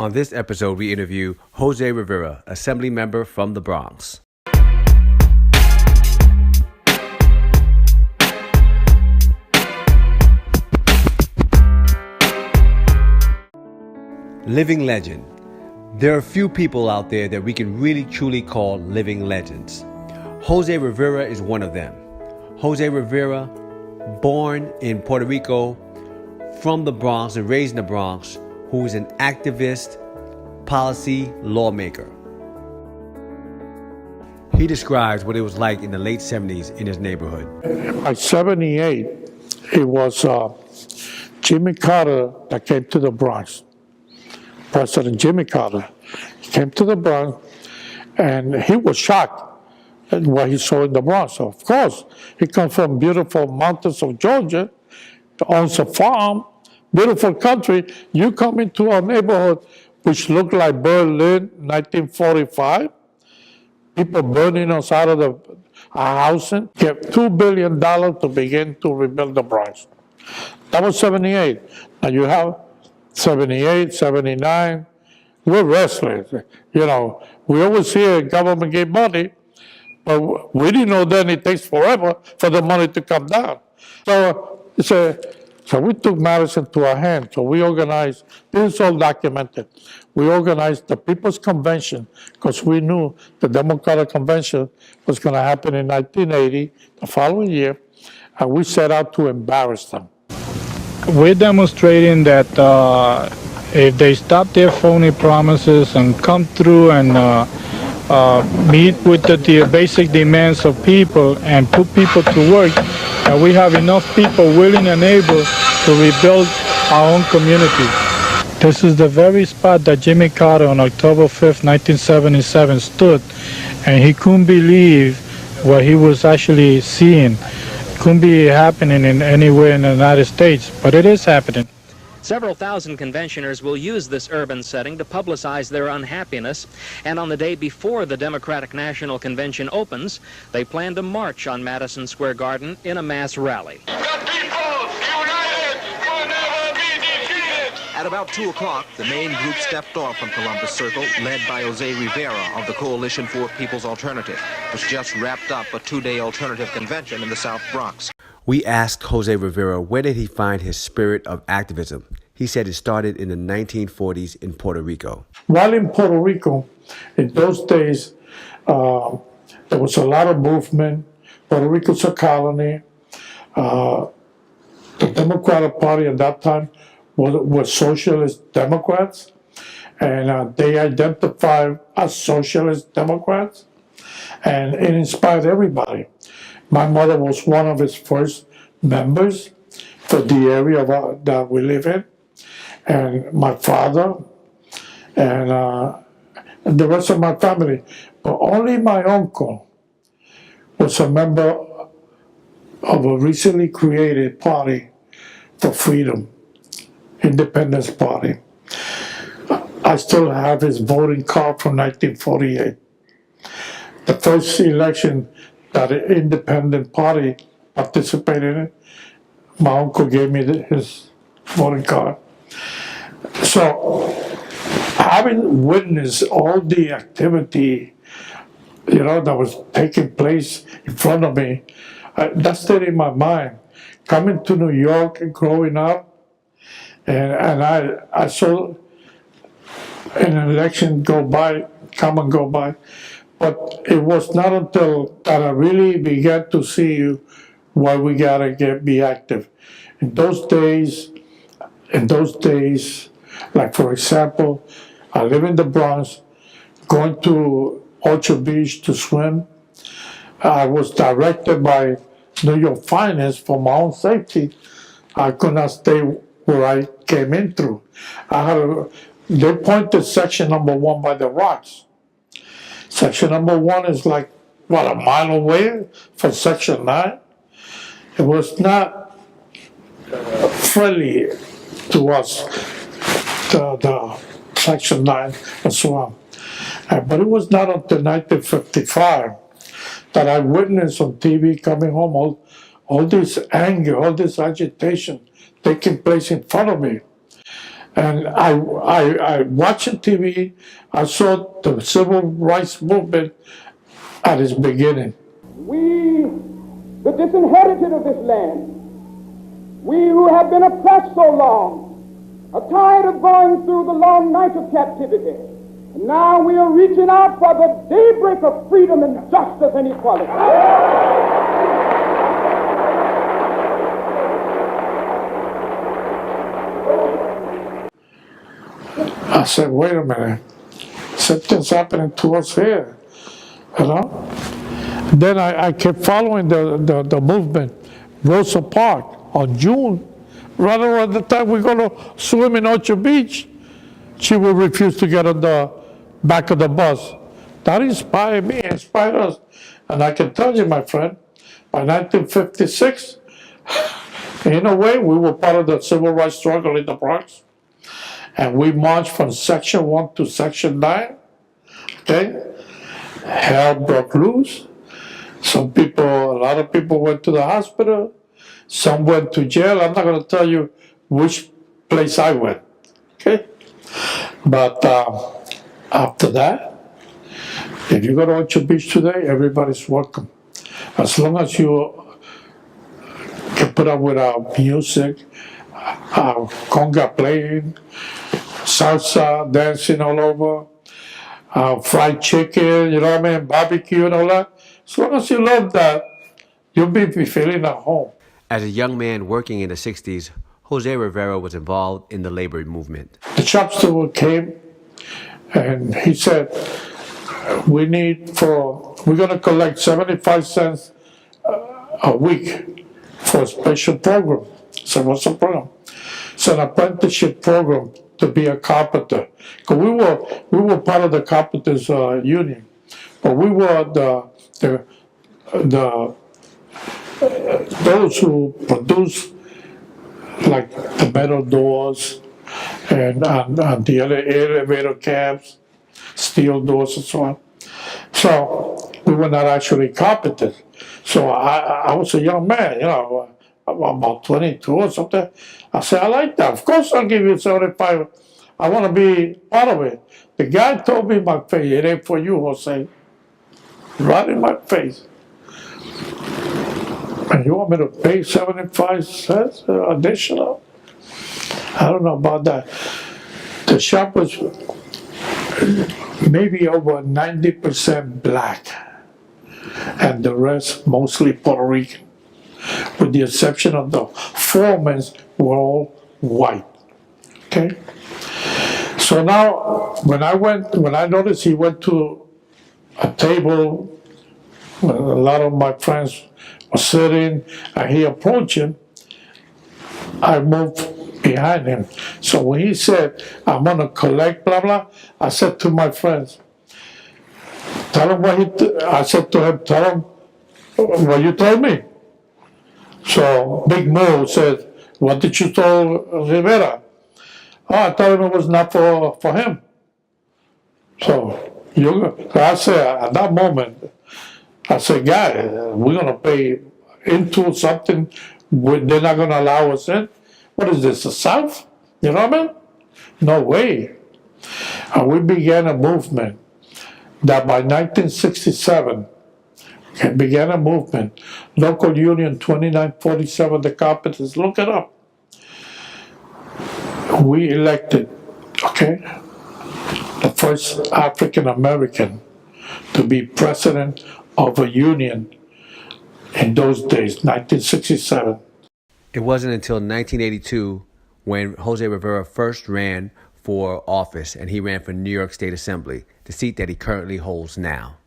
On this episode, we interview Jose Rivera, Assembly member from the Bronx. Living legend. There are few people out there that we can really truly call living legends. Jose Rivera is one of them. Jose Rivera, born in Puerto Rico, from the Bronx and raised in the Bronx, who is an activist, policy lawmaker. He describes what it was like in the late 70s in his neighborhood. By 78, it was Jimmy Carter that came to the Bronx. President Jimmy Carter. He came to the Bronx, and he was shocked at what he saw in the Bronx. Of course, he comes from beautiful mountains of Georgia, owns a farm, beautiful country. You come into our neighborhood, which looked like Berlin, 1945. People burning us out of the housing. Get $2 billion to begin to rebuild the Bronx. That was 78. Now you have 78, 79. We're restless. You know, we always hear government gave money, but we didn't know then it takes forever for the money to come down. So we took matters into our hands. So we organized, this is all documented. We organized the People's Convention because we knew the Democratic Convention was going to happen in 1980, the following year, and we set out to embarrass them. We're demonstrating that if they stop their phony promises and come through and meet with the basic demands of people and put people to work, that we have enough people willing and able to rebuild our own community. This is the very spot that Jimmy Carter on October 5th, 1977 stood, and he couldn't believe what he was actually seeing. It couldn't be happening in anywhere in the United States, but it is happening. Several thousand conventioners will use this urban setting to publicize their unhappiness, and on the day before the Democratic National Convention opens, they plan to march on Madison Square Garden in a mass rally. At about 2 o'clock, the main group stepped off from Columbus Circle, led by Jose Rivera of the Coalition for People's Alternative, which just wrapped up a 2-day alternative convention in the South Bronx. We asked Jose Rivera where did he find his spirit of activism. He said it started in the 1940s in Puerto Rico. While in Puerto Rico, in those days, there was a lot of movement. Puerto Rico's a colony. The Democratic Party at that time was socialist Democrats, and they identified as socialist Democrats, and it inspired everybody. My mother was one of its first members for the area that we live in, and my father, and the rest of my family. But only my uncle was a member of a recently created party for freedom, Independence Party. I still have his voting card from 1948. The first election that an independent party participated in, my uncle gave me his voting card. So, having witnessed all the activity, that was taking place in front of me, that stayed in my mind. Coming to New York and growing up, and I saw an election come and go by, but it was not until that I really began to see why we gotta be active. In those days, like for example, I live in the Bronx, going to Orchard Beach to swim. I was directed by New York Finance for my own safety. I could not stay where I came in through. They pointed section number 1 by the rocks. Section number 1 is like, a mile away from section 9? It was not friendly to us, the section 9 and so on. But it was not until 1955 that I witnessed on TV coming home all this anger, all this agitation taking place in front of me. And I watching TV, I saw the civil rights movement at its beginning. We, the disinherited of this land, we who have been oppressed so long, are tired of going through the long night of captivity. And now we are reaching out for the daybreak of freedom and justice and equality. I said, wait a minute, something's happening to us here, you know? Then I kept following the movement. Rosa Parks on June, right around the time we're gonna swim in Ocho Beach, she would refuse to get on the back of the bus. That inspired me, inspired us. And I can tell you, my friend, by 1956, in a way, we were part of the civil rights struggle in the Bronx. And we marched from Section 1 to Section 9, okay? Hell broke loose. A lot of people went to the hospital. Some went to jail. I'm not gonna tell you which place I went, okay? But after that, if you go to Ocho Beach today, everybody's welcome. As long as you can put up with our music, our conga playing, salsa dancing all over, fried chicken, you know what I mean, barbecue and all that. As long as you love that, you'll be feeling at home. As a young man working in the 60s, Jose Rivera was involved in the labor movement. The shop steward came and he said, we're gonna collect 75 cents a week for a special program. So what's the program? It's an apprenticeship program to be a carpenter. Cause we were part of the carpenters union, but we were those who produce like the metal doors and the other elevator cabs, steel doors and so on. So we were not actually carpenters. So I was a young man, you know, about 22 or something. I said, I like that. Of course I'll give you 75. I want to be part of it. The guy told me in my face, it ain't for you, Jose. Right in my face. And you want me to pay 75 cents additional? I don't know about that. The shop was maybe over 90% black, and the rest mostly Puerto Rican, with the exception of the foremen were all white. Okay? So now, when I noticed he went to a table, a lot of my friends were sitting, and he approached him, I moved behind him. So when he said, I'm gonna collect, blah, blah, I said to my friends, tell him I said to him, tell him what you told me. So Big Mo said, what did you tell Rivera? Oh, I told him it was not for him. So I said, at that moment, I said, guy, we're gonna pay into something they're not gonna allow us in. What is this, the South? You know what I mean? No way. And we began a movement that by 1967, it began a movement. Local Union 2947, the carpenters, look it up. We elected, okay, the first African American to be president of a union in those days, 1967. It wasn't until 1982 when Jose Rivera first ran for office, and he ran for New York State Assembly, the seat that he currently holds now.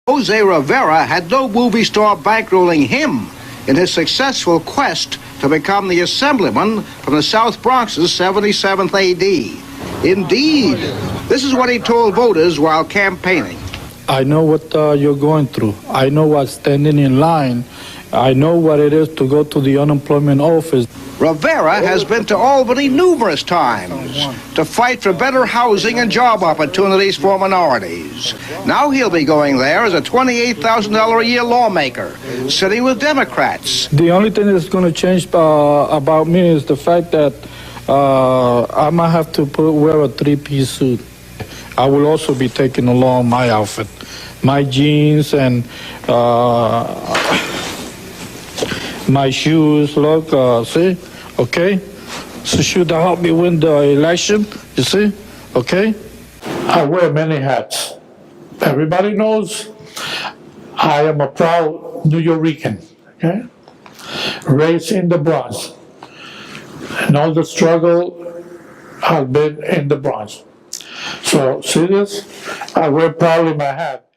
Jose Rivera had no movie star bankrolling him in his successful quest to become the Assemblyman from the South Bronx's 77th AD. Indeed, this is what he told voters while campaigning. I know what you're going through. I know what's standing in line. I know what it is to go to the unemployment office. Rivera has been to Albany numerous times to fight for better housing and job opportunities for minorities. Now he'll be going there as a $28,000 a year lawmaker, sitting with Democrats. The only thing that's going to change about me is the fact that I might have to wear a three-piece suit. I will also be taking along my outfit, my jeans and my shoes. Look, see, okay? So should help me win the election, you see, okay? I wear many hats. Everybody knows I am a proud New Yorican, okay? Raised in the Bronx. And all the struggle has been in the Bronx. So, see this? I wear proudly my hat.